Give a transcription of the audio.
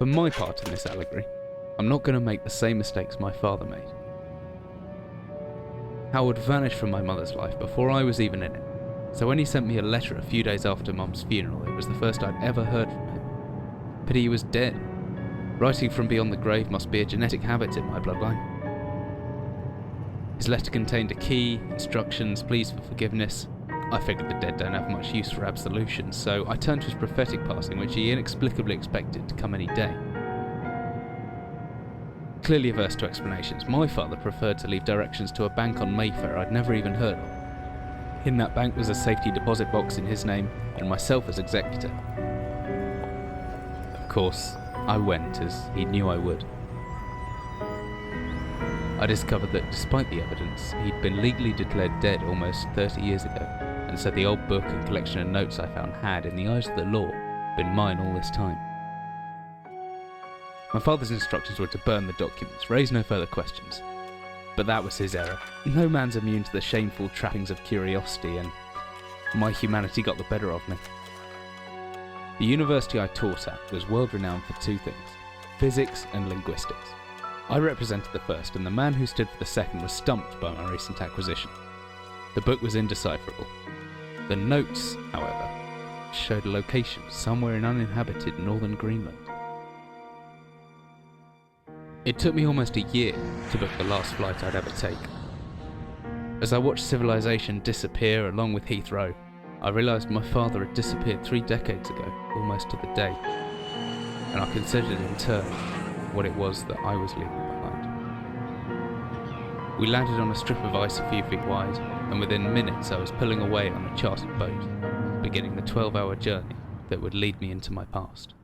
For my part in this allegory, I'm not going to make the same mistakes my father made. Howard vanished from my mother's life before I was even in it, so when he sent me a letter a few days after Mum's funeral, it was the first I'd ever heard from him. Pity he was dead. Writing from beyond the grave must be a genetic habit in my bloodline. His letter contained a key, instructions, pleas for forgiveness. I figured the dead don't have much use for absolutions, so I turned to his prophetic passing, which he inexplicably expected to come any day. Clearly averse to explanations, my father preferred to leave directions to a bank on Mayfair I'd never even heard of. In that bank was a safety deposit box in his name, and myself as executor. Of course, I went, as he knew I would. I discovered that despite the evidence, he'd been legally declared dead almost 30 years ago, and so the old book and collection of notes I found had, in the eyes of the law, been mine all this time. My father's instructions were to burn the documents, raise no further questions. But that was his error. No man's immune to the shameful trappings of curiosity, and my humanity got the better of me. The university I taught at was world-renowned for two things: physics and linguistics. I represented the first, and the man who stood for the second was stumped by my recent acquisition. The book was indecipherable. The notes, however, showed a location somewhere in uninhabited northern Greenland. It took me almost a year to book the last flight I'd ever take. As I watched civilization disappear along with Heathrow, I realised my father had disappeared 3 decades ago, almost to the day, and I considered in turn what it was that I was leaving behind. We landed on a strip of ice a few feet wide, and within minutes I was pulling away on a chartered boat, beginning the 12-hour journey that would lead me into my past.